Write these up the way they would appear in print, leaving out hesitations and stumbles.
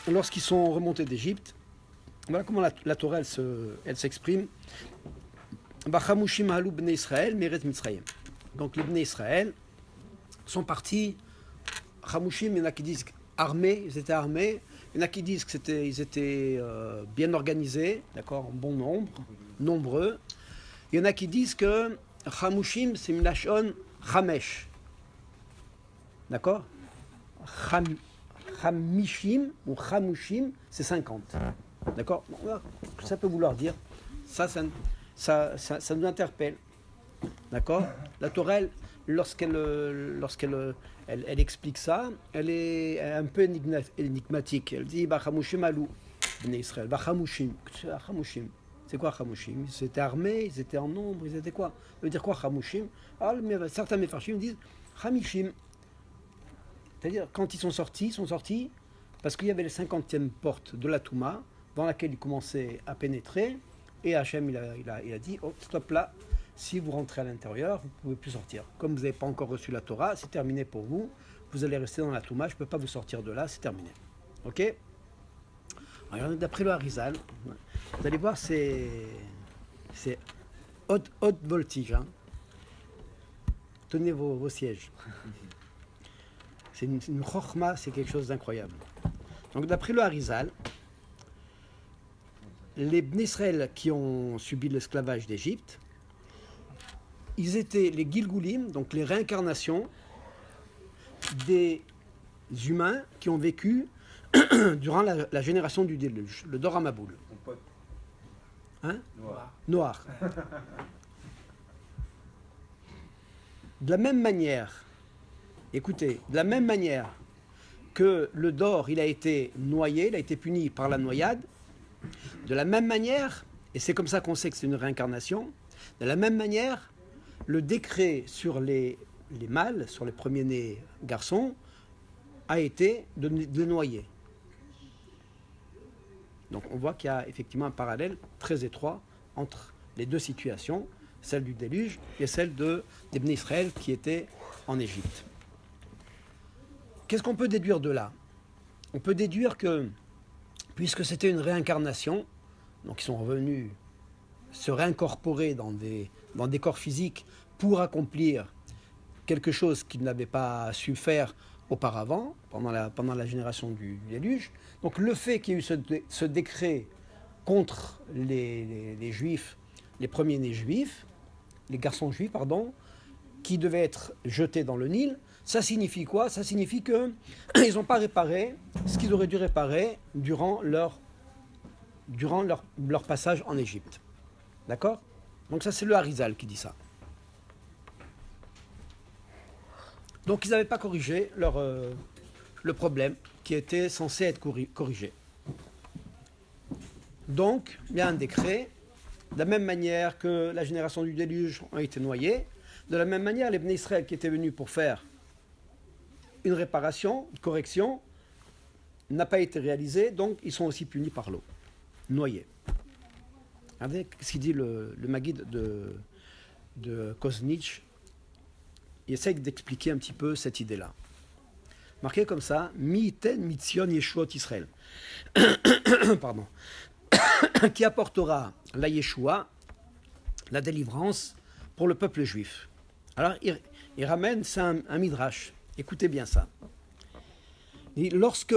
lorsqu'ils sont remontés d'Égypte, voilà comment la Torah elle s'exprime. Bachamushim halou bnei Israël meret Mitzrayim. Donc les bnei Israël sont partis. Chamushim, il y en a qui disent armés, ils étaient armés. Il y en a qui disent qu'ils étaient bien organisés, d'accord, en bon nombre, nombreux. Il y en a qui disent que Chamushim, c'est une lachon chamesh. D'accord? Chamishim ou Chamushim, c'est 50. D'accord? Ça peut vouloir dire, ça nous interpelle. D'accord? La Torah, lorsqu'elle explique ça, elle est un peu énigmatique. Elle dit Bachamushim alou, Bnei Israël. Bachamushim. C'est quoi Chamushim? Ils étaient armés, ils étaient en nombre, ils étaient quoi? Ça veut dire quoi Chamushim? Alors, certains Mefarshim disent Chamishim. C'est-à-dire, quand ils sont sortis parce qu'il y avait la 50e porte de la Touma, dans laquelle ils commençaient à pénétrer, et Hachem il a dit oh, stop là, si vous rentrez à l'intérieur, vous ne pouvez plus sortir. Comme vous n'avez pas encore reçu la Torah, c'est terminé pour vous, vous allez rester dans la Touma, je ne peux pas vous sortir de là, c'est terminé. Ok? Alors, d'après le Harizal, vous allez voir, c'est haute voltige. Hein. Tenez vos sièges. C'est une chokhma, c'est quelque chose d'incroyable. Donc d'après le Harizal, les Bnei Israël qui ont subi l'esclavage d'Égypte, ils étaient les Gilgulim, donc les réincarnations des humains qui ont vécu durant la génération du déluge, le Dor HaMaboul. Hein? Noir. De la même manière, écoutez, de la même manière que le Dor, il a été noyé, il a été puni par la noyade, de la même manière, et c'est comme ça qu'on sait que c'est une réincarnation, de la même manière, le décret sur les mâles, sur les premiers-nés garçons, a été de les noyer. Donc on voit qu'il y a effectivement un parallèle très étroit entre les deux situations, celle du déluge et celle des Bnei Israël qui étaient en Égypte. Qu'est-ce qu'on peut déduire de là? On peut déduire que, puisque c'était une réincarnation, donc ils sont revenus se réincorporer dans des corps physiques pour accomplir quelque chose qu'ils n'avaient pas su faire auparavant, pendant la génération du déluge. Donc le fait qu'il y ait eu ce décret contre les juifs, les premiers-nés juifs, les garçons juifs, pardon, qui devaient être jetés dans le Nil, ça signifie quoi? Ça signifie qu'ils n'ont pas réparé ce qu'ils auraient dû réparer durant leur passage en Égypte. D'accord? Donc ça, c'est le Harizal qui dit ça. Donc ils n'avaient pas corrigé le problème qui était censé être corrigé. Donc, il y a un décret, de la même manière que la génération du déluge a été noyée, de la même manière, les Bnei Israël qui étaient venus pour faire une réparation, une correction, n'a pas été réalisée, donc ils sont aussi punis par l'eau, noyés. Regardez ce qu'il dit le Maguide de Koznitch. Il essaie d'expliquer un petit peu cette idée-là. Marqué comme ça, Mi-ten mitzion Yeshuot Israël. Pardon. Qui apportera la Yeshua, la délivrance, pour le peuple juif. Alors, il ramène ça un midrash. Écoutez bien ça. Lorsque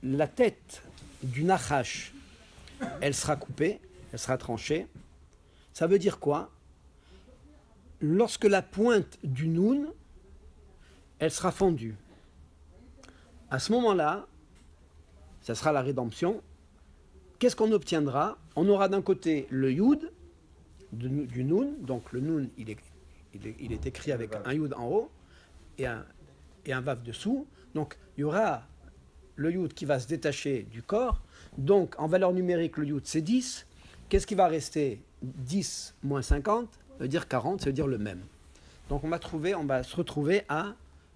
la tête du Nachash, elle sera coupée, elle sera tranchée, ça veut dire quoi? Lorsque la pointe du Noun, elle sera fendue. À ce moment-là, ça sera la rédemption. Qu'est-ce qu'on obtiendra? On aura d'un côté le Yud du Noun, donc le Noun, il est écrit avec un Yud en haut et un Vav dessous. Donc il y aura le Yud qui va se détacher du corps. Donc en valeur numérique, le Yud c'est 10. Qu'est-ce qui va rester? 10 moins 50, ça veut dire 40, ça veut dire le même. Donc on va se retrouver à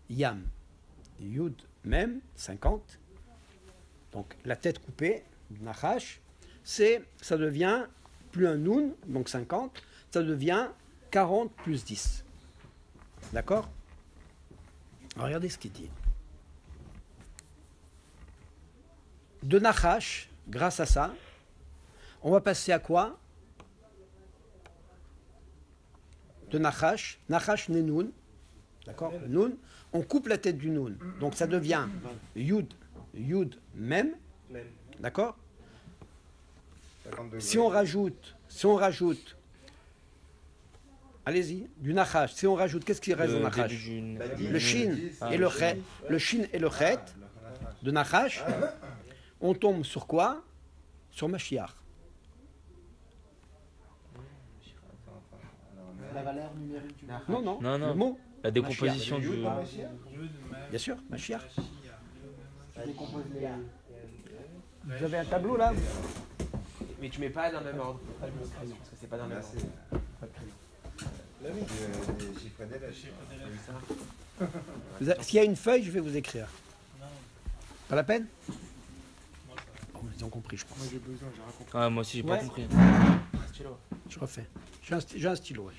Yam. Yud même, 50. Donc la tête coupée, Nachash, ça devient plus un Noun, donc 50, ça devient 40 plus 10. D'accord? Alors regardez ce qu'il dit. de Nachash, grâce à ça, on va passer à quoi? De Nachash, Nachash Nenoun, d'accord? Le Noun, on coupe la tête du Noun, donc ça devient Yud, Yud Mem, d'accord? Si on rajoute, allez-y, du Nachash, si on rajoute, qu'est-ce qui reste dans Nachash? Le Shin et le Chet, le Shin et le Chet de Nachash, on tombe sur quoi? Sur Mashiach. La valeur numérique du Non, non, Non, non. le mot. La décomposition du. Bien sûr, Mashiach. Tu décomposes les... Vous avez un tableau là? Mais tu mets pas dans le même ordre. Parce que c'est pas dans le même ordre. S'il y a une feuille, je vais vous écrire. Pas la peine? Bon, ils ont compris, je pense. Moi j'ai besoin, j'ai rien compris. Ah, moi aussi, j'ai pas Ouais. compris. Je refais. J'ai un stylo. Ouais.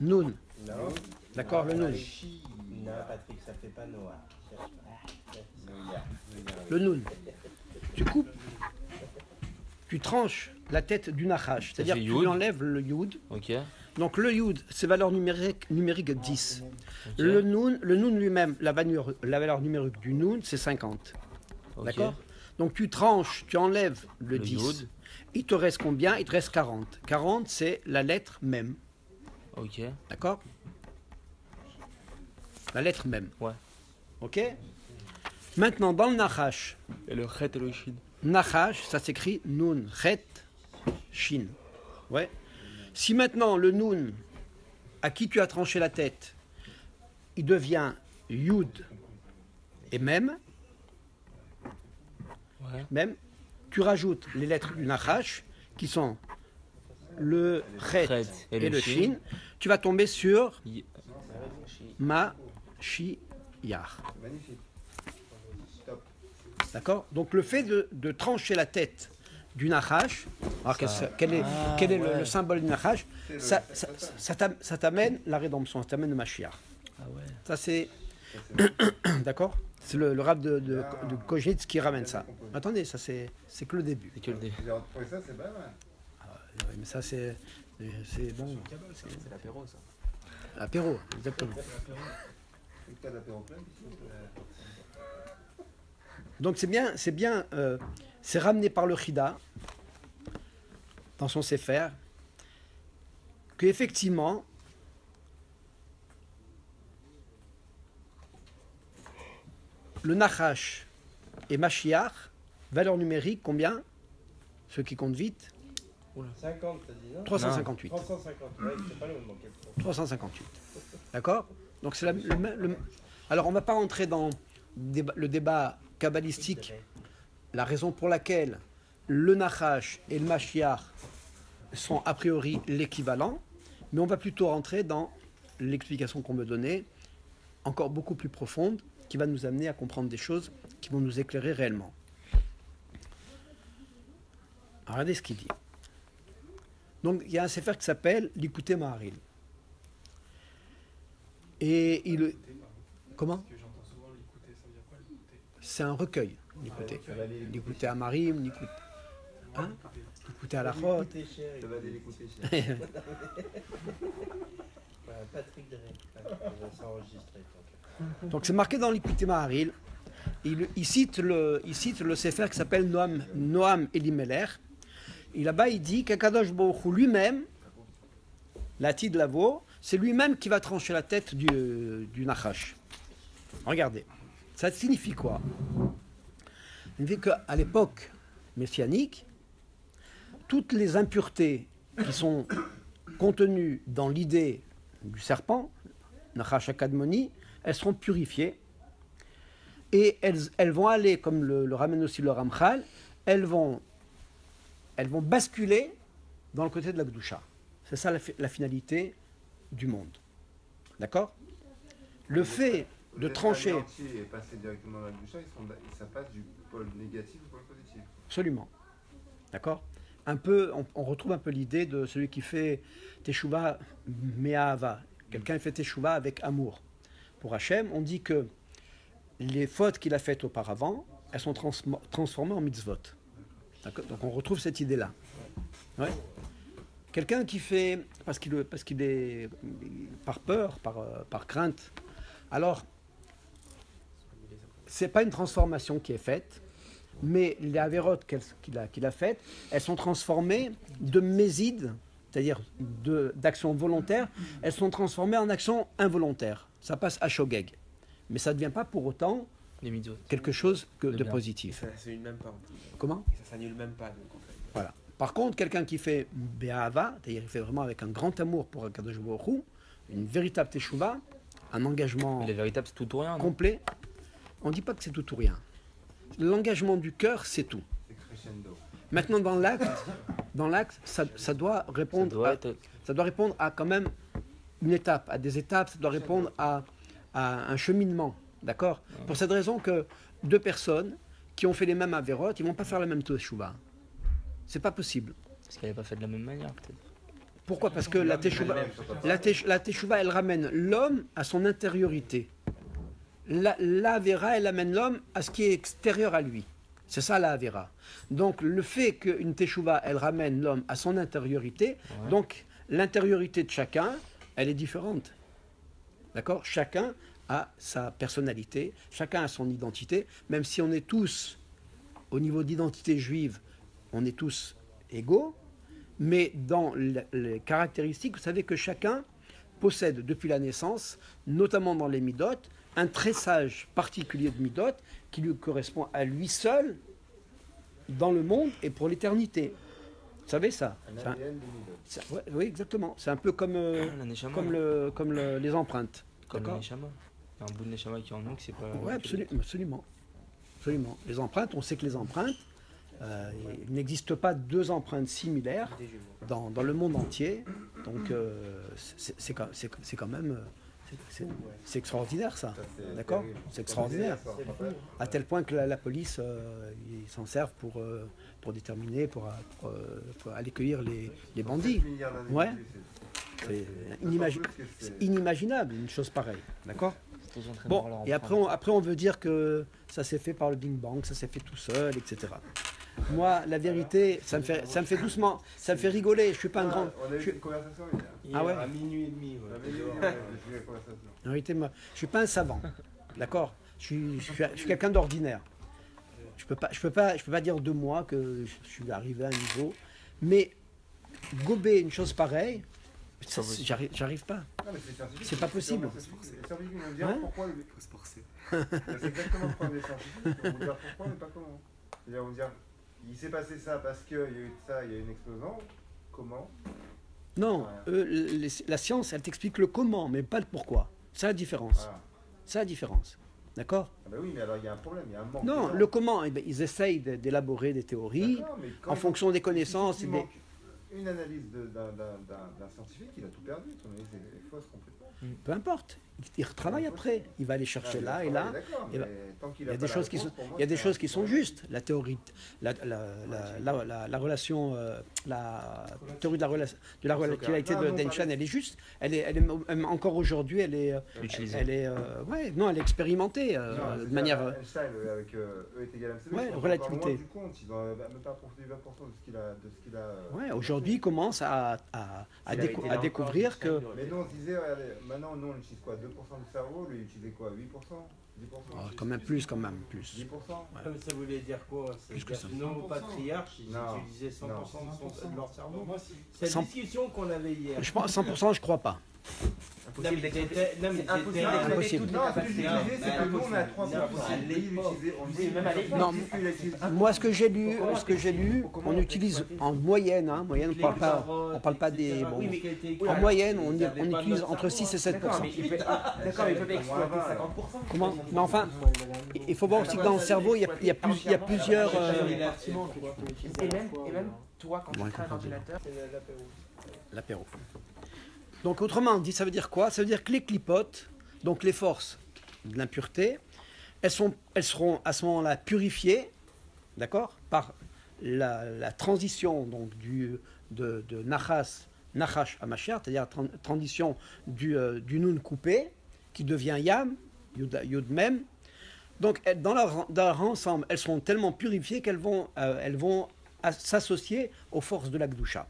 Noun. D'accord, le Noun. Non, Patrick, ça fait pas Noah. Le Noun. Tu coupes. Tu tranches la tête du Nachash. C'est-à-dire que fait tu Yud. lui enlèves le Yud. Ok. Donc le Yud, c'est valeur numérique 10. Ok. Le Noun lui-même, la valeur numérique du Noun, c'est 50. Ok. D'accord? Donc tu tranches, tu enlèves le 10. Yud. Il te reste combien? Il te reste 40. 40, c'est la lettre même. Ok. D'accord? La lettre même. Ouais. Ok? Maintenant, dans le Nachash, Et le Chet et le Shin. Nachash, ça s'écrit Nun, Chet, Shin. Ouais. Si maintenant le Nun, à qui tu as tranché la tête, il devient Yud et même, Ouais. tu rajoutes les lettres du Nachash, qui sont le Chet Chet et le Shin, tu vas tomber sur Y- Mashiach. Magnifique. Top. D'accord? Donc le fait de trancher la tête du Nachash, alors quel est le symbole du Nachash, ça t'amène la rédemption, ça t'amène le Mashiach. Ah ouais. Ça c'est... D'accord? C'est le rab de Kojitz qui ramène ça. Attendez, ça c'est que le début. C'est que le dé. Vous avez trouvé ça, c'est pas mal. Oui, mais ça c'est bon. C'est l'apéro, ça. Apéro, exactement. Et que t'as l'apéro plein, Donc c'est bien, c'est ramené par le Chida dans son Sefer que effectivement le Nachash et Mashiach, valeur numérique, combien? Ceux qui comptent vite, 50, t'as dit, non 358. 350, ouais, c'est pas le même manqué. 358. D'accord? Donc c'est alors on ne va pas rentrer dans le débat kabbalistique, la raison pour laquelle le Nachash et le Mashiach sont a priori l'équivalent, mais on va plutôt rentrer dans l'explication qu'on me donnait, encore beaucoup plus profonde, qui va nous amener à comprendre des choses qui vont nous éclairer réellement. Alors, regardez ce qu'il dit. Donc il y a un sefer qui s'appelle l'Ikouté Maharil. Et il... Comment? C'est un recueil, l'Ikouté. L'Ikouté à Marim, l'Ikouté... Hein? L'Ikouté à la Chot. Ça va aller l'écouter, cher. Patrick Drey, on va s'enregistrer. Donc c'est marqué dans l'Ikouté Maharil. Il cite le sefer qui s'appelle Noam Elimelech. Et là-bas, il dit qu'Akadosh Baruch Hu lui-même, l'Atid Lavo, c'est lui-même qui va trancher la tête du Nachash. Regardez, ça signifie quoi? Ça signifie qu'à l'époque messianique, toutes les impuretés qui sont contenues dans l'idée du serpent, Nachash Akadmoni, elles seront purifiées et elles vont aller, comme le ramène aussi le Ramchal, elles vont basculer dans le côté de la Gdusha. C'est ça la finalité du monde. D'accord? Le fait de trancher... Et passer directement dans la douche, ça passe du pôle négatif au pôle positif. Absolument. D'accord? Un peu, on retrouve un peu l'idée de celui qui fait Teshuvah Me'ahava. Quelqu'un fait teshuva avec amour. Pour Hachem, on dit que les fautes qu'il a faites auparavant, elles sont transformées en mitzvot. D'accord. Donc on retrouve cette idée-là. Ouais. Quelqu'un qui fait, parce qu'il est par peur, par crainte, alors c'est pas une transformation qui est faite, mais les avérotes qu'il a faites, elles sont transformées de méside, c'est-à-dire d'actions volontaires, elles sont transformées en actions involontaires. Ça passe à shogeg. Mais ça ne devient pas pour autant Les mitzvot. quelque chose de bien. positif. Ça s'annule même pas. Comment? Ça s'annule même pas. Donc, en fait. Voilà. Par contre, quelqu'un qui fait Be'ahava, c'est-à-dire il fait vraiment avec un grand amour pour Akadosh Baruch Hu, une véritable teshuva, un engagement Les véritables, c'est tout ou rien. non complet, on ne dit pas que c'est tout ou rien. L'engagement du cœur, c'est tout. C'est crescendo. Maintenant, dans l'acte, ça doit Ça répondre doit à, être- ça doit répondre à quand même une étape, à des étapes, ça doit répondre à un cheminement, d'accord? Pour cette raison que deux personnes qui ont fait les mêmes avérotes, ils ne vont pas faire la même teshuva. C'est pas possible. Parce qu'elle n'est pas faite de la même manière, peut-être. Pourquoi? Parce que la teshuva, elle ramène l'homme à son intériorité. La Avera, elle amène l'homme à ce qui est extérieur à lui. C'est ça la Avera. Donc le fait qu'une teshuva, elle ramène l'homme à son intériorité, donc l'intériorité de chacun, elle est différente. D'accord? Chacun a sa personnalité, chacun a son identité, même si on est tous, au niveau d'identité juive, on est tous égaux, mais dans les caractéristiques, vous savez que chacun possède depuis la naissance, notamment dans les midot, un tressage particulier de midot qui lui correspond à lui seul dans le monde et pour l'éternité. Vous savez ça? Un C'est un- ADN de Midot. ouais, oui, exactement. C'est un peu comme, La neshama. les empreintes. Comme le D'accord. neshama. Il y a un bout de neshama qui est en nous, que c'est pas. Oui, absolument. Absolument. Les empreintes, on sait que les empreintes, il n'existe pas deux empreintes similaires Des jumeaux. dans le monde entier. Donc c'est quand même c'est extraordinaire ça. Ça, c'est D'accord? terrible. C'est extraordinaire. Ça, on rappelle. À tel point que la police, ils s'en servent pour déterminer, pour aller cueillir les bandits. 7 milliards d'années Ouais. de plus, C'est D'autant plus que c'est inimaginable une chose pareille. D'accord? C'est tous en train de Bon, voir leur et après empreinte. on veut dire que ça s'est fait par le Big Bang, ça s'est fait tout seul, etc. Moi, la vérité, ça me fait doucement, ça me fait rigoler. Je suis pas un grand. On a eu je- une conversation hier. Ah ouais. À minuit et demi. On avait eu une conversation. En réalité, moi, je suis pas un savant, d'accord. Je suis quelqu'un d'ordinaire. Je peux pas dire de moi que je suis arrivé à un niveau, mais gober une chose pareille, ça, j'arrive pas. Non, mais c'est scientifique. C'est pas possible. Les scientifiques vont dire Hein? pourquoi le. Faut se forcer. C'est exactement le problème des scientifiques. Ils vont dire pourquoi, mais pas comment. C'est-à-dire, ils vont dire il s'est passé ça parce qu'il y a eu ça, il y a eu une explosion. Comment? Non, la science, elle t'explique le comment, mais pas le pourquoi. C'est la différence. Voilà. C'est la différence. D'accord? Ah bah oui, mais alors il y a un problème, il y a un manque. Non, dedans. le comment, eh ben, ils essayent d'élaborer des théories D'accord, mais quand en il fonction des connaissances. il et des- manque une analyse d'un scientifique, il a tout perdu. Son analyse est fausse complètement. Peu importe, il retravaille après. Il va aller chercher Ah, là mais et là. d'accord, et mais ben, tant qu'il Il y a a des pas choses la qui sont, réponse, pour moi, il y a des c'est choses un qui sont problème. justes. La théorie, la relation, la théorie de la relativité Non, non, d'Einstein, pas elle est juste. Elle est même encore aujourd'hui, elle est, Utilisée. elle est, ouais, non, elle est expérimentée Non, de c'est-à-dire, manière. Einstein, avec E est égal à MC2, Ouais, ils sont relativité. encore loin du compte, ils n'ont même pas profité 20% de ce qu'il a. Ouais, aujourd'hui, il commence à découvrir que. Mais nous, on se disait, regardez, maintenant, nous, on utilise quoi 2% du cerveau, lui, il utilisait quoi 8% 10% Quand même plus, quand même plus. 10% Comme ça voulait dire quoi? Plus que ça. Nos patriarches, ils Non. utilisaient 100% de leur cerveau. Moi, Cette 100. discussion qu'on avait hier. Je pense 100%, je crois pas. Non, mais c'était- non, mais impossible c'était- Impossible. Non, ce que j'ai utilisé, c'est que nous, on est à 3%. Lui, il utilisait, on dit, même à l'époque. Non, moi, ce que j'ai lu, on utilise en moyenne, on parle pas des. Bon, en moyenne, on utilise entre 6 et 7%. D'accord, mais ils peuvent exploiter 50%. Comment? Mais enfin, il faut voir aussi que dans le cerveau, il y a plusieurs. Et même, toi, quand Bon, tu crées un comprends. ordinateur, L'apéro. Donc autrement dit, ça veut dire quoi? Ça veut dire que les clipotes, donc les forces de l'impureté, elles seront à ce moment-là purifiées, d'accord, par la transition donc de Nachas Nachash Hamashiach, c'est-à-dire transition du Nun coupé, qui devient Yam, Yud Mem. Donc, dans leur ensemble, elles seront tellement purifiées qu'elles vont s'associer aux forces de la Gdusha.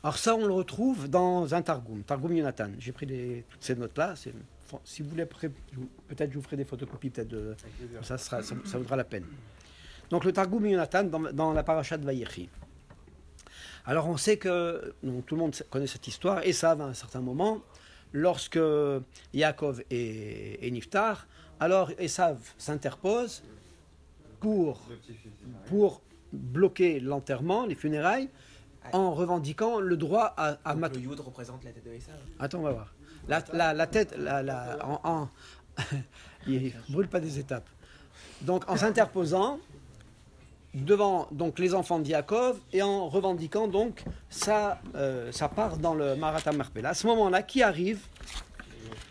Alors ça, on le retrouve dans un Targum Yonatan. J'ai pris toutes ces notes-là. Si vous voulez, peut-être je vous ferai des photocopies, peut-être ça vaudra la peine. Donc le Targum Yonatan dans la paracha de Vayechi. Alors on sait que, tout le monde connaît cette histoire, Esav à un certain moment, lorsque Yaakov est Niftar, alors Esav s'interpose pour bloquer l'enterrement, les funérailles, en revendiquant le droit à Donc le Yud représente la tête de Esav. Attends, on va voir. La tête, il brûle pas des étapes. Donc en s'interposant devant donc les enfants de Yaakov et en revendiquant donc sa part dans le Marat Marpella. À ce moment-là, qui arrive?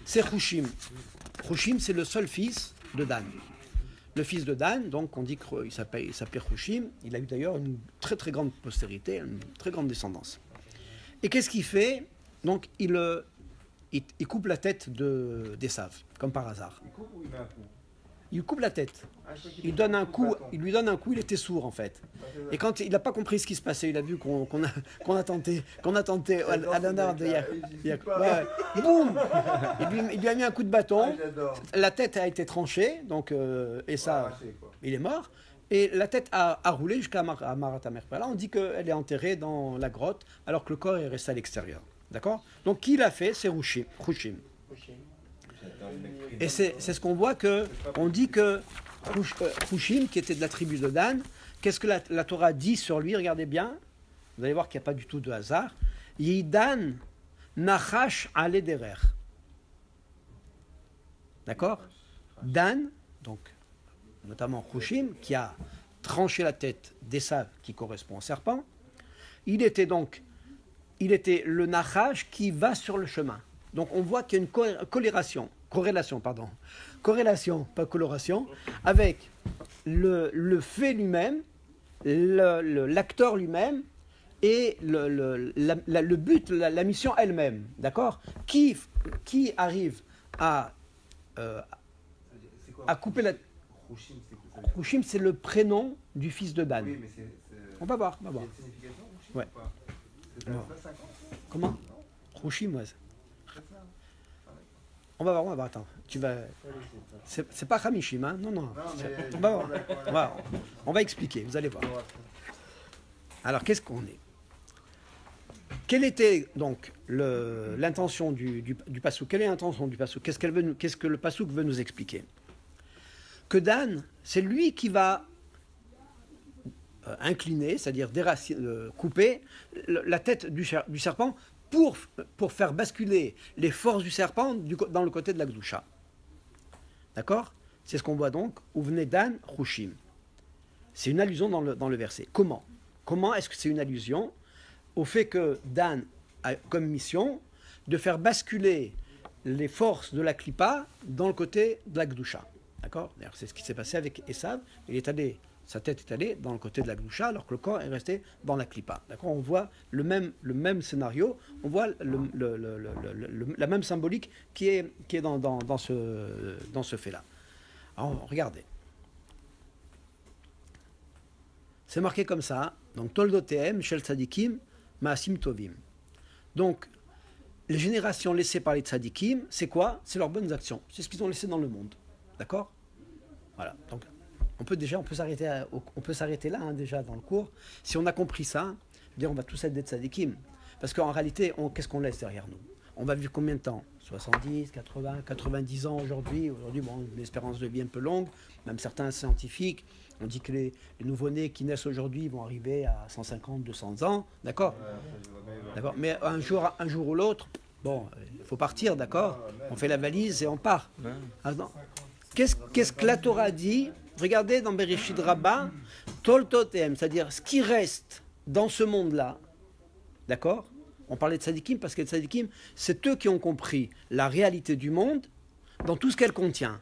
C'est Hushim. Hushim, c'est le seul fils de Dan. Le fils de Dan, donc on dit qu'il s'appelait Hushim. Il a eu d'ailleurs une très très grande postérité, une très grande descendance. Et qu'est-ce qu'il fait? Donc il coupe la tête d'Esav, comme par hasard. Il coupe ou il met un coup? Il coupe la tête. Ah, je crois qu'il Il met donne un coup de coup, bâton. il lui donne un coup, il était sourd en fait. Et quand il n'a pas compris ce qui se passait, il a vu qu'on a tenté à l'honneur de Yaakov. Ouais. Boum, il lui a mis un coup de bâton. Ah, j'adore. La tête a été tranchée, donc et ça, Arraché, quoi. il est mort. Et la tête a roulé jusqu'à Marat Hamerpela. On dit qu'elle est enterrée dans la grotte, alors que le corps est resté à l'extérieur. D'accord? Donc qui l'a fait? C'est Hushim. Et c'est ce qu'on voit que on dit que Hushim, qui était de la tribu de Dan, qu'est-ce que la Torah dit sur lui? Regardez bien. Vous allez voir qu'il n'y a pas du tout de hasard. Yidan Nachash Alederer. D'accord? Dan, donc notamment Hushim, qui a tranché la tête d'Esav, qui correspond au serpent. Il était le Nachash qui va sur le chemin. Donc on voit qu'il y a une corrélation, pas coloration, avec le fait lui-même, l'acteur lui-même et le but, la mission elle-même. D'accord? Qui arrive à C'est quoi? couper la... Hushim, c'est quoi? Ça veut dire- Hushim, c'est le prénom du fils de Dan. Oui, mais c'est. On va voir. Il y a une signification, Hushim, Ouais. ou pas? C'est Non. pas 50? Comment? Hushim, ouais. C'est ça. On va voir, attends. C'est pas Hamishim, hein? Non. Non, mais. On va voir. On va expliquer, vous allez voir. Alors, qu'est-ce qu'on est? Quelle était donc l'intention du Passouk? Quelle est l'intention du Passouk? Qu'est-ce que le Passouk veut nous expliquer? Que Dan, c'est lui qui va incliner, c'est-à-dire couper la tête du serpent pour faire basculer les forces du serpent dans le côté de la Gdusha. D'accord? C'est ce qu'on voit donc, où venait Dan, Hushim. C'est une allusion dans le verset. Comment est-ce que c'est une allusion au fait que Dan a comme mission de faire basculer les forces de la Klippa dans le côté de la Gdusha. D'accord? D'ailleurs, c'est ce qui s'est passé avec Esav. Sa tête est allée dans le côté de la Gdusha, alors que le corps est resté dans la Klippa. D'accord? On voit le même scénario, on voit la même symbolique qui est dans ce fait-là. Alors, regardez. C'est marqué comme ça. Donc, Toldotehem, Shel Tzadikim, Maasim Tovim. Donc, les générations laissées par les Tzadikim, c'est quoi? C'est leurs bonnes actions. C'est ce qu'ils ont laissé dans le monde. D'accord? Voilà. Donc, on peut s'arrêter là, hein, déjà, dans le cours. Si on a compris ça, on va tous être des Tzadikim. Parce qu'en réalité, qu'est-ce qu'on laisse derrière nous? On va vivre combien de temps? 70, 80, 90 ans aujourd'hui. Aujourd'hui, bon, l'espérance de vie est un peu longue. Même certains scientifiques, on dit que les nouveau-nés qui naissent aujourd'hui vont arriver à 150, 200 ans. D'accord? D'accord. Mais un jour ou l'autre, bon, il faut partir, d'accord? On fait la valise et on part. Ouais. Ah, non. Qu'est-ce que la Torah dit? Regardez dans Bereshit Rabbah, Toltotem, c'est-à-dire ce qui reste dans ce monde-là. D'accord? On parlait de Tzadikim parce que les Tzadikim, c'est eux qui ont compris la réalité du monde dans tout ce qu'elle contient.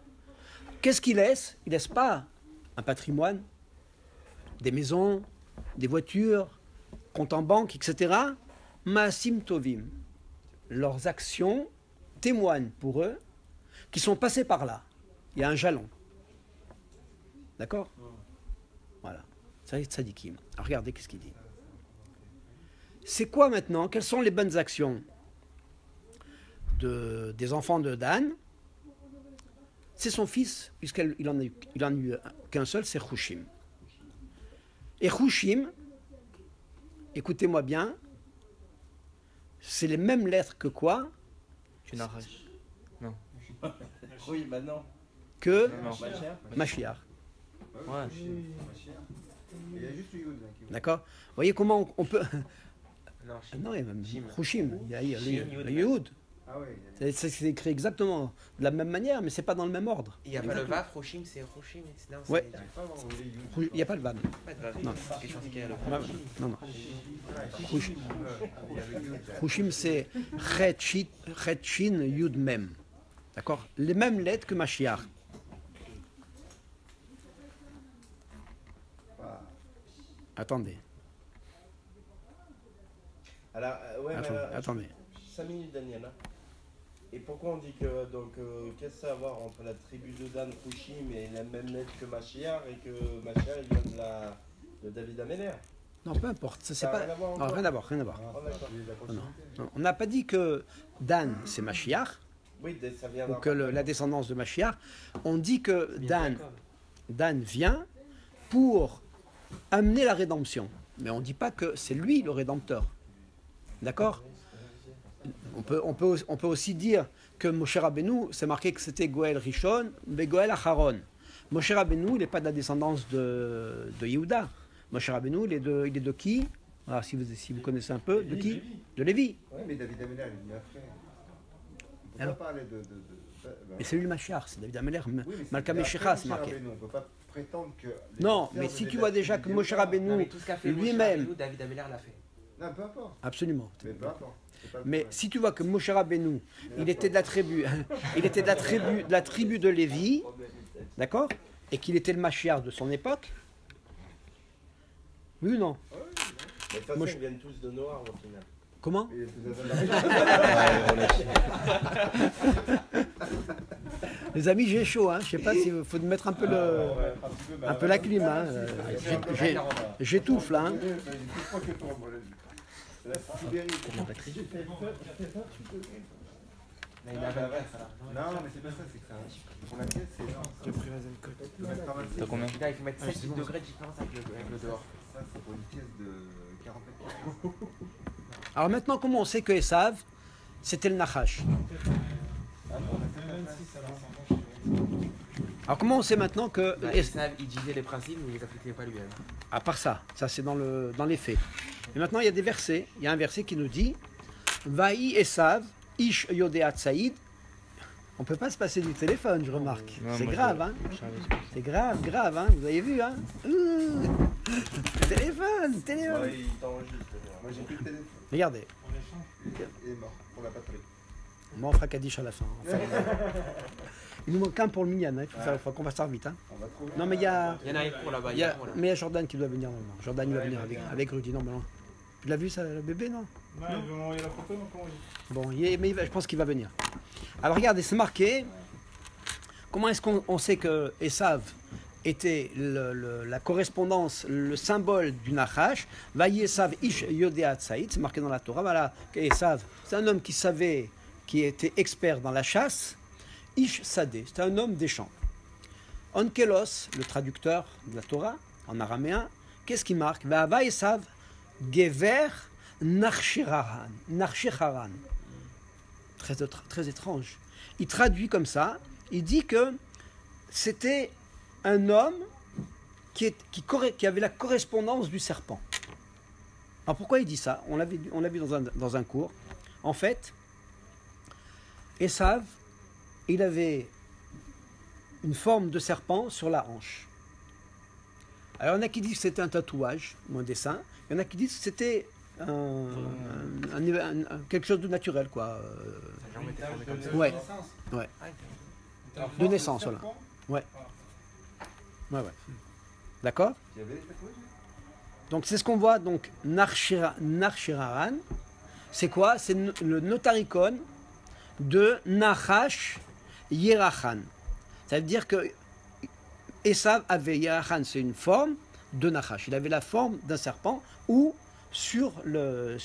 Qu'est-ce qu'ils laissent? Ils ne laissent pas un patrimoine, des maisons, des voitures, comptes en banque, etc. Maasim Tovim. Leurs actions témoignent pour eux qu'ils sont passés par là. Il y a un jalon. D'accord? Voilà. Ça c'est tzadikim. Alors regardez qu'est-ce qu'il dit. C'est quoi maintenant? Quelles sont les bonnes actions des enfants de Dan? C'est son fils, puisqu'il en a eu qu'un seul, c'est Hushim. Et Hushim, écoutez-moi bien, c'est les mêmes lettres que quoi? Tu n'arraches. Oui, maintenant. Que Non. Mashiach. Ouais. Il y a juste le Yud. Là, qui... D'accord? Vous voyez comment on peut... Non, Non, il y a même Shim. Hushim, il y a Shim, le Yehud. Ah ouais, il y a... C'est écrit exactement de la même manière, mais c'est pas dans le même ordre. il n'y a pas le Vav, Roshim, c'est Roshim. Non, c'est- Ouais. Il y a pas vraiment le Yud. Il n'y a pas de van. Pas de Vav. Non. Parce que je pensais qu'il y avait Ouais, le ouais. Non, non. Hushim. Il y a le Yud. Hushim, c'est Chet Shin Yud Mem. D'accord? Les mêmes lettres que Mashiach. Ah. Attendez, Alors, ouais, attendez. 5 minutes, Daniel. Hein. Et pourquoi on dit que, donc, qu'est-ce que ça a à voir entre la tribu de Dan, Hushim et la même lettre que Mashiach et que Mashiach il vient de David Améler? Non, peu importe. Ça, c'est Ça a pas... rien à voir Non, encore. rien à voir, rien à voir. Ah, d'accord. c'est la continuité. Non, on n'a pas dit que Dan, c'est Mashiach, Oui, ça vient ou que la descendance de Mashiach. On dit que Dan vient pour amener la rédemption. Mais on ne dit pas que c'est lui le rédempteur. D'accord? On peut aussi dire que Moshe Rabbeinu, c'est marqué que c'était Goël Rishon, mais Goël Acharon. Moshe Rabbeinu, il n'est pas de la descendance de Yehuda. Moshe Rabbeinu, il est de qui? Alors, si vous connaissez un peu, de qui? De Lévi. Oui, mais David Améler, il l'a fait. On ne Alors peut pas parler de... Mais c'est lui le Mashiach, c'est David Améler. Oui, mais Malka c'est Meshicha, après c'est marqué. Moshe Rabbeinu. On ne peut pas prétendre que... les Non, frères mais de si tu David vois déjà que Améler- Moshe Non, Rabbeinu, mais tout ce qu'a fait lui-même- Moshe Rabbeinu, David Améler l'a fait. Non, peu importe. Absolument. Mais peu importe. C'est pas le Mais problème. si tu vois que Moshe Rabbeinu, il était de la tribu, de la tribu de Lévi, d'accord, et qu'il était le Mashiach de son époque, oui ou non? Mais de toute façon, Moi, ils viennent tous de Noir au final. Comment? Il est tous à Les amis, j'ai chaud, hein. Je sais pas s'il faut mettre un peu un peu la clim, hein. J'étouffe là, hein. La Sibérie. Mais il avait Non, mais c'est pas ça, c'est que ça. Pour la pièce, c'est énorme. Il faut mettre 46. T'as combien? Putain, il faut mettre 7 degrés de différence avec le dehors. Ça, c'est pour une pièce de 40 mètres carrés. Alors maintenant, comment on sait que Esav, c'était le Nachash? Alors comment on sait maintenant que... Bah, Esav, il disait les principes, mais il les appliquait pas lui-même. À part ça c'est dans les faits. Et maintenant, il y a des versets. Il y a un verset qui nous dit Vaï Esav, Ish Yodeat Saïd. On ne peut pas se passer du téléphone, je remarque. Ouais, C'est moi, grave, je- hein. je savais ce que C'est grave, grave, hein. Vous avez vu, hein. Téléphone. Ouais, il t'enregistre. Moi, j'ai pris le téléphone. Regardez, Il est mort pour la patrie. moi on fera Kaddish à la fin. Enfin, il nous manque un pour le Minyan, hein. Il faut qu'on va faire vite, hein. On va trouver. Non, mais il y a... Il y en a un pour là-bas, Il y a, pour là. mais il y a Jordan qui doit venir normalement. Jordan il va venir avec Rudy normalement. Tu l'as vu ça, le bébé, non? Non, il veut m'envoyer la photo, non? Comment il... Bon, je pense qu'il va venir. Alors regardez, c'est marqué. Comment est-ce qu'on sait que Esav était la correspondance, le symbole du Nachash? Vaï Esav Ish Yodeat Saïd, c'est marqué dans la Torah. Voilà, Esav, c'est un homme qui savait, qui était expert dans la chasse. Ish Sadeh, c'est un homme des champs. Onkelos, le traducteur de la Torah, en araméen, qu'est-ce qui marque? Vaï Esav Gever Narshiraran. Narshiraran. Très étrange. Il traduit comme ça. Il dit que c'était un homme qui avait la correspondance du serpent. Alors pourquoi il dit ça? On l'a vu dans un cours. En fait, Esav, il avait une forme de serpent sur la hanche. Alors il y en a qui disent que c'était un tatouage ou un dessin. Il y en a qui disent que c'était quelque chose de naturel, quoi. Sa jambe était formée comme ça. Ouais. Ah, ok. De naissance, voilà. Ouais. D'accord? Il y avait des tatouages? Donc c'est ce qu'on voit, donc Narshiraran, c'est quoi? C'est le notaricon de Nachash Yerachan. Ça veut dire que Esav avait Yerachan, c'est une forme de Nachash. Il avait la forme d'un serpent ou sur la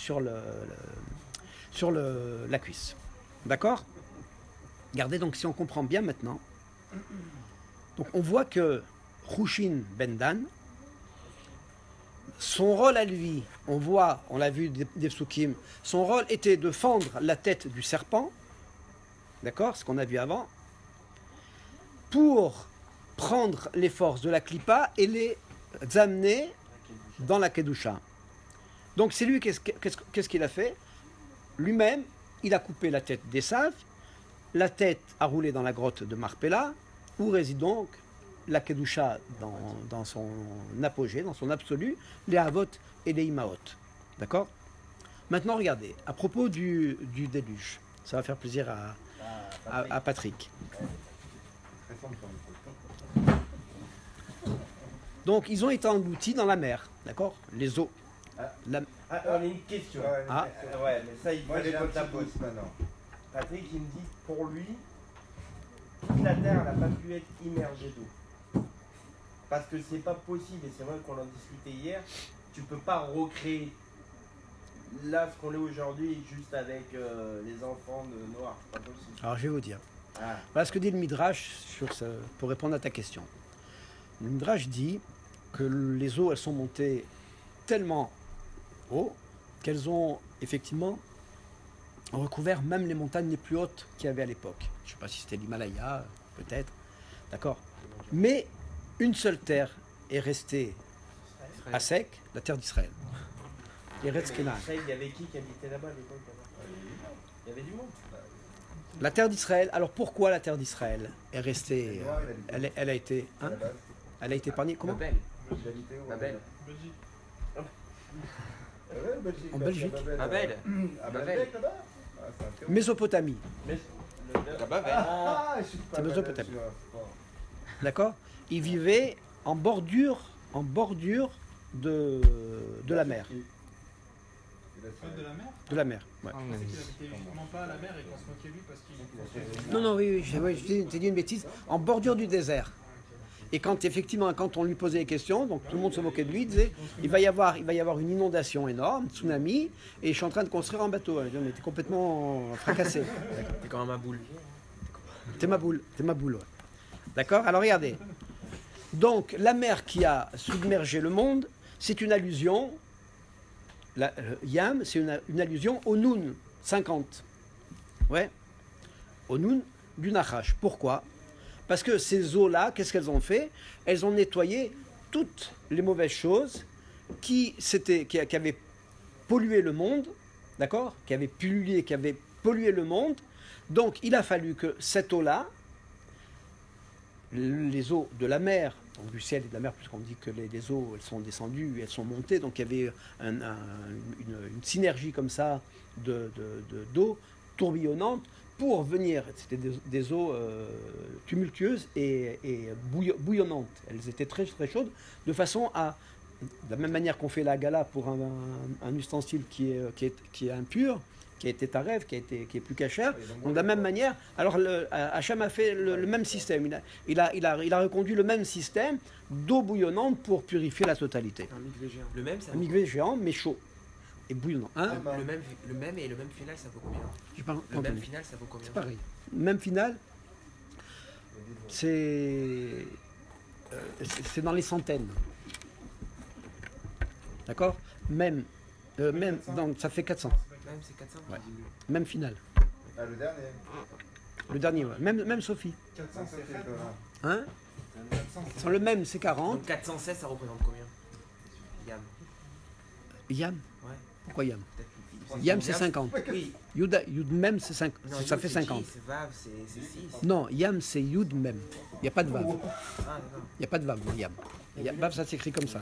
cuisse. D'accord? Regardez donc si on comprend bien maintenant. Donc on voit que Chushin Ben Dan, son rôle à lui, on l'a vu des psukim, son rôle était de fendre la tête du serpent, d'accord, ce qu'on a vu avant, pour prendre les forces de la klipa et les amener dans la kedusha. Donc c'est lui, qu'est-ce qu'il a fait? Lui-même, il a coupé la tête d'Esav, la tête a roulé dans la grotte de Marpella, où réside donc la kedusha dans son apogée, dans son absolu, les avot et les imaot. D'accord? Maintenant, regardez, à propos du déluge, ça va faire plaisir à Patrick. Donc, ils ont été engloutis dans la mer, d'accord? Les eaux. On a une question. Ouais, mais ça, il faut Moi, j'ai un répondre à ta petit pause. pouce maintenant. Patrick, il me dit, pour lui, toute la Terre n'a pas pu être immergée d'eau. Parce que c'est pas possible, et c'est vrai qu'on en discutait hier, tu peux pas recréer là ce qu'on est aujourd'hui juste avec les enfants de Noir. C'est pas possible. Alors, je vais vous dire. Ah. Voilà ce que dit le Midrash pour répondre à ta question. Le Midrash dit que les eaux, elles sont montées tellement haut qu'elles ont effectivement recouvert même les montagnes les plus hautes qu'il y avait à l'époque. Je ne sais pas si c'était l'Himalaya, peut-être. D'accord. Mais une seule terre est restée à sec, la terre d'Israël. Et Eretz Kenan. Il y avait qui habitait là-bas à l'époque? Il y avait du monde. La terre d'Israël, alors pourquoi la terre d'Israël est restée, elle a été, hein, elle a été épargnée, comment? Babel. Babel. Belgique. En Belgique. Babel. À Babel. Babel, là-bas? Ah, c'est un théo. Mésopotamie, Mais Babel. Ah, je suis pas C'est mal Mésopotamie. là-dessus, hein. d'accord? Ils vivaient en bordure de la mer. Pas de la mer. De la mer, ouais. Je pensais qu'il habitait justement pas à la mer et qu'on se moquait de lui parce qu'il. Non, oui, j'ai dit une bêtise, en bordure du désert. Et quand effectivement, quand on lui posait des questions, donc tout le monde se moquait de lui, il disait, il va y avoir une inondation énorme, un tsunami, et je suis en train de construire un bateau. Je dis, mais t'es complètement fracassé. T'es quand même un boule. T'es ma boule, ouais. D'accord? Alors regardez. Donc la mer qui a submergé le monde, c'est une allusion. Yam, c'est une allusion au Noun 50. Ouais. Au Noun du Nachash. Pourquoi? Parce que ces eaux-là, qu'est-ce qu'elles ont fait? Elles ont nettoyé toutes les mauvaises choses qui avaient pollué le monde, d'accord? Qui avaient pollué le monde. Donc il a fallu que cette eau-là, les eaux de la mer, donc du ciel et de la mer, puisqu'on dit que les eaux, elles sont descendues, elles sont montées, donc il y avait une synergie comme ça d'eau tourbillonnante pour venir, c'était des eaux tumultueuses et bouillonnantes. Elles étaient très très chaudes, de façon à, de la même manière qu'on fait la gala pour un ustensile qui est impur, qui a été taref, qui est plus cachère. Donc de la même manière, alors Hachem a fait le même système. Il a reconduit le même système d'eau bouillonnante pour purifier la totalité. Un mikvé géant. Le même, ça Un vaut mikvé géant, mais chaud et bouillonnant. Hein? le même et le même final, ça vaut combien? J'ai pas Le même entendu. final, ça vaut combien? C'est pareil. Même final, c'est dans les centaines. D'accord? Même, donc ça fait 400. Même, c'est 400. Ouais. Même final. Ah, le dernier. Le dernier, ouais. Même Sophie. 400, c'est c'est fait. étonnant. Hein? 400, Sans le même, c'est 40. Donc 416, ça représente combien? Yam. Yam? Ouais. Pourquoi Yam? Peut-être. Yam, c'est 50. Oui. Yud même, c'est 5. Non, Ça Yud, fait c'est 50. J, c'est Vav, c'est 6. Non, Yam, c'est Yud même. Il n'y a pas de Vav. Ah, d'accord. Il n'y a pas de Vav dans Yam. Vav, ça s'écrit comme ça.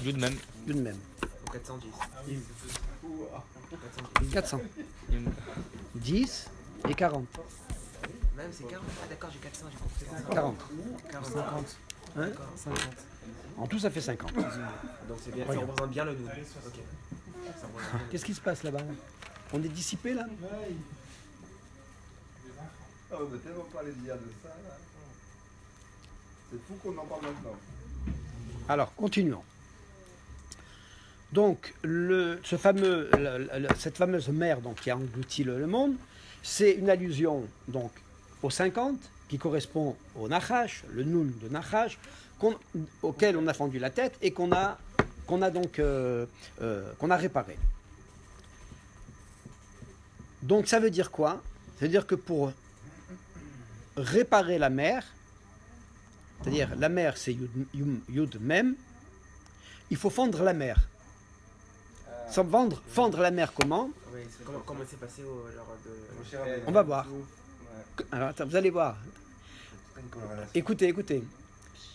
Yud même. Yud même. Donc 410. Ah oui, c'est 410. 400. 10 et 40. Même, c'est 40. Ah, d'accord, j'ai 400, j'ai compris. 40. 40. Hein? D'accord. 50. En tout, ça fait 50. Donc c'est bien, ça représente bien le nous. Ok. Ça représente bien le Qu'est-ce qui se passe là-bas? On est dissipé là? Ah, on a tellement parlé d'hier de ça, là. C'est fou qu'on en parle maintenant. Alors, continuons. Donc, cette fameuse mer donc, qui a englouti le monde, c'est une allusion donc, au 50, qui correspond au Nachash, le Nun de Nachash, auquel on a fendu la tête et qu'on a réparé. Donc, ça veut dire quoi? Ça veut dire que pour réparer la mer, c'est-à-dire la mer c'est Yud Mem, il faut fendre la mer. Sans fendre la mer comment? Oui, comment c'est passé lors de... On va voir. Ouais. Alors attends, vous allez voir. C'est une corrélation. Écoutez.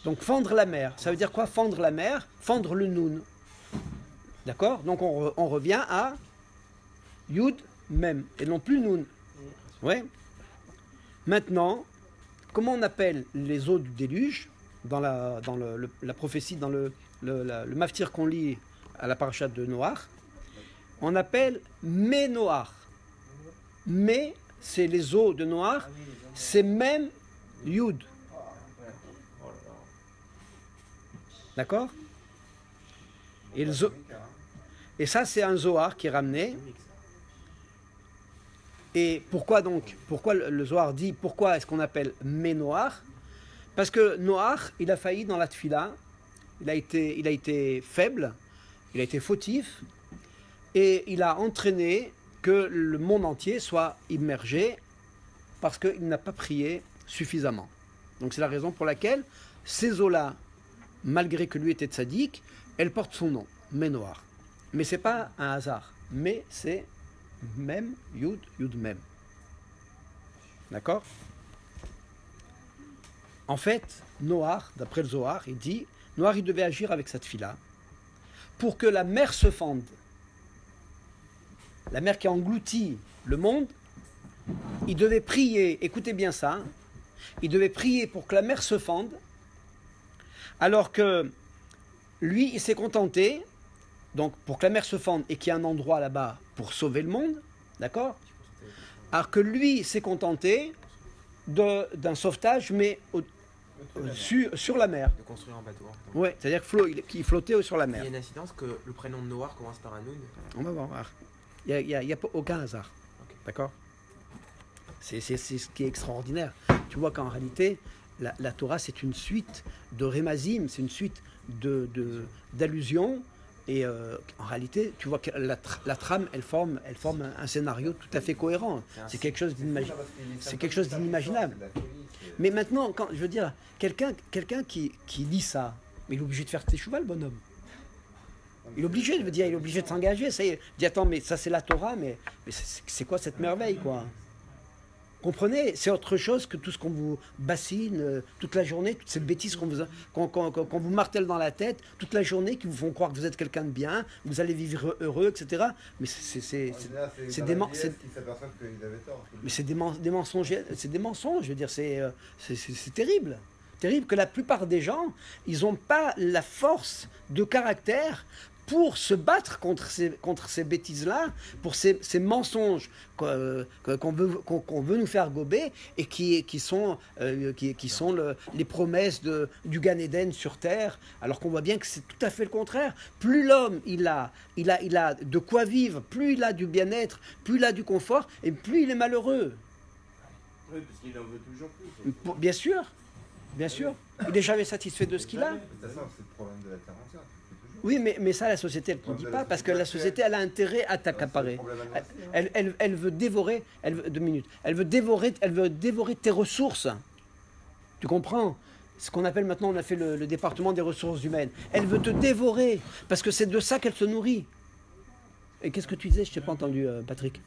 Donc fendre la mer, ça veut dire quoi fendre la mer? Fendre le Nun. D'accord? Donc on revient à Yud Mem et non plus Nun. Ouais. Maintenant, comment on appelle les eaux du déluge dans la prophétie, dans le maftir qu'on lit à la parasha de Noach? On appelle Ménoach. Mais c'est les eaux de Noach, c'est même Yud. D'accord? Et ça, c'est un Zohar qui est ramené. Et pourquoi le Zohar dit, pourquoi est-ce qu'on appelle Ménoach? Parce que Noach, il a failli dans la Tfila, il a été faible, il a été fautif, et il a entraîné que le monde entier soit immergé parce qu'il n'a pas prié suffisamment. Donc c'est la raison pour laquelle ces eaux-là, malgré que lui était tzaddik, elles portent son nom, Ménoach. Mais ce n'est pas un hasard, mais c'est Mem, Yud, Yud Mem. D'accord? En fait, Noach, d'après le Zohar, il dit, Noach il devait agir avec cette fille-là pour que la mer se fende. La mer qui a englouti le monde, il devait prier, écoutez bien ça, il devait prier pour que la mer se fende, alors que lui, il s'est contenté, donc pour que la mer se fende et qu'il y ait un endroit là-bas pour sauver le monde, d'accord? Alors que lui, il s'est contenté d'un sauvetage, mais sur la mer. De construire un bateau. Oui, c'est-à-dire qu'il flottait sur la Il y a mer. une incidence que le prénom de Noir commence par un Noun. On va voir. Il n'y a aucun hasard. Ok. D'accord? C'est ce qui est extraordinaire. Tu vois qu'en réalité, la Torah, c'est une suite de rémazim, c'est une suite d'allusions. Et en réalité, tu vois que la trame, elle forme un scénario tout à fait cohérent. C'est quelque chose d'inimaginable. Mais maintenant, je veux dire, quelqu'un qui lit ça, mais il est obligé de faire teshuva, le bonhomme. Il est obligé, je veux dire, il est obligé de s'engager. Ça y est, il dit attends, mais ça c'est la Torah, mais c'est quoi cette merveille, quoi? Comprenez, c'est autre chose que tout ce qu'on vous bassine toute la journée, toutes ces bêtises qu'on vous martèle dans la tête toute la journée, qui vous font croire que vous êtes quelqu'un de bien, vous allez vivre heureux, etc. Mais c'est des mensonges, je veux dire, c'est terrible. Terrible que la plupart des gens, ils n'ont pas la force de caractère pour se battre contre ces bêtises-là, pour ces mensonges qu'on veut nous faire gober et qui sont les promesses du Gan Eden sur terre, alors qu'on voit bien que c'est tout à fait le contraire. Plus l'homme il a de quoi vivre, plus il a du bien-être, plus il a du confort, et plus il est malheureux. Oui, parce qu'il en veut toujours plus. Bien sûr. Il n'est jamais satisfait de ce qu'il a. De toute façon, c'est le problème de la terre entière. Oui, mais ça, la société, elle ne le dit pas, parce que la société, elle a intérêt à t'accaparer. Elle veut dévorer, elle veut dévorer tes ressources. Tu comprends? Ce qu'on appelle maintenant, on a fait le département des ressources humaines. Elle veut te dévorer, parce que c'est de ça qu'elle se nourrit. Et qu'est-ce que tu disais? Je t'ai pas entendu, Patrick.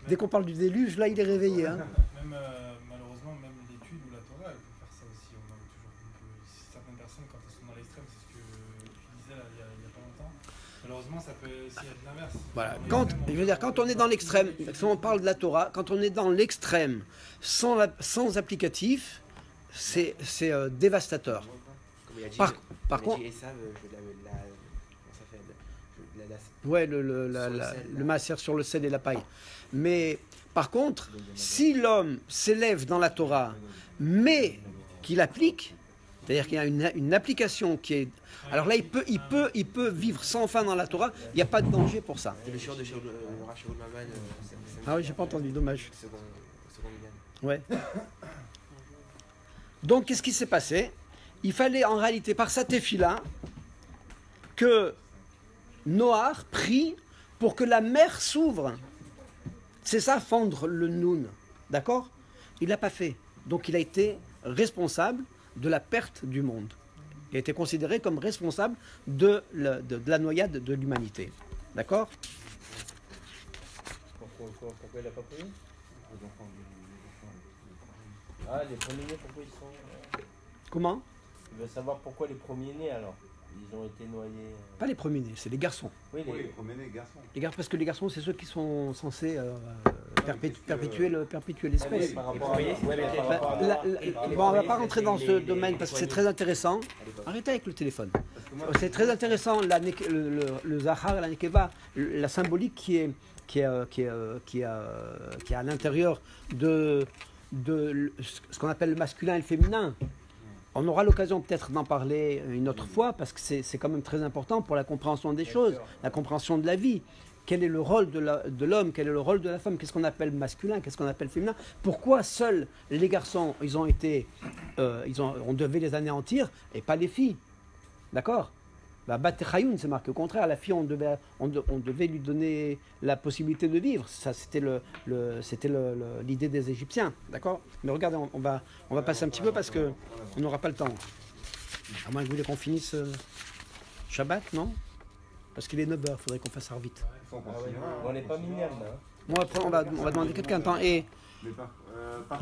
Dès qu'on parle du déluge, là, il est réveillé. Hein. Malheureusement, même l'étude ou la Torah, elle peut faire ça aussi. On a toujours vu que certaines personnes, quand elles sont dans l'extrême, c'est ce que tu disais là, il y a pas longtemps. Malheureusement, ça peut aussi être l'inverse. Voilà. Je veux dire, quand on est dans l'extrême, si on parle de la Torah, quand on est dans l'extrême, sans applicatif, c'est dévastateur. Comme il a dit, Par contre, Esav, je vais la Ouais, le maaser sur le sel et la paille. Mais par contre, si l'homme s'élève dans la Torah, mais qu'il applique, c'est-à-dire qu'il y a une application qui est... Alors là, il peut vivre sans fin dans la Torah, il n'y a pas de danger pour ça. C'est le shiur de Rachel Maman. Ah oui, j'ai pas entendu, dommage. Second Minyan. Ouais. Donc, qu'est-ce qui s'est passé? Il fallait en réalité, par sa tefila, que Noach prie pour que la mer s'ouvre. C'est ça, fendre le noun. D'accord? Il l'a pas fait. Donc, il a été responsable de la perte du monde. Il a été considéré comme responsable de la noyade de l'humanité. D'accord? Pourquoi il n'a pas pris? Ah, les premiers-nés, pourquoi ils sont... Comment? Il veut savoir pourquoi les premiers-nés, alors. Ils ont été noyés... Pas les premiers-nés, c'est les garçons. Oui, Oui, les premiers garçons. Les garçons, parce que les garçons, c'est ceux qui sont censés perpétuer l'espèce. par rapport à... Ouais, mais par rapport à... Bon, on ne va pas rentrer dans ce domaine parce que c'est très intéressant. Arrêtez avec le téléphone. C'est très intéressant, le Zahar, la Nekeva, la symbolique qui est à l'intérieur de ce qu'on appelle le masculin et le féminin. On aura l'occasion peut-être d'en parler une autre fois parce que c'est quand même très important pour la compréhension des choses, la compréhension de la vie. Quel est le rôle de l'homme, quel est le rôle de la femme, qu'est-ce qu'on appelle masculin, qu'est-ce qu'on appelle féminin. Pourquoi seuls les garçons, on devait les anéantir et pas les filles. D'accord? Bat Chayoun, c'est marqué au contraire, la fille, on devait lui donner la possibilité de vivre. Ça, c'était l'idée des Égyptiens. D'accord? Mais regardez, on va passer un petit peu parce qu'on n'aura pas le temps. À moins que vous voulez qu'on finisse Shabbat, non? Parce qu'il est 9h, il faudrait qu'on fasse ça vite. On n'est pas minable, là. Bon, après, on va demander quelqu'un. Attends, et... Mais par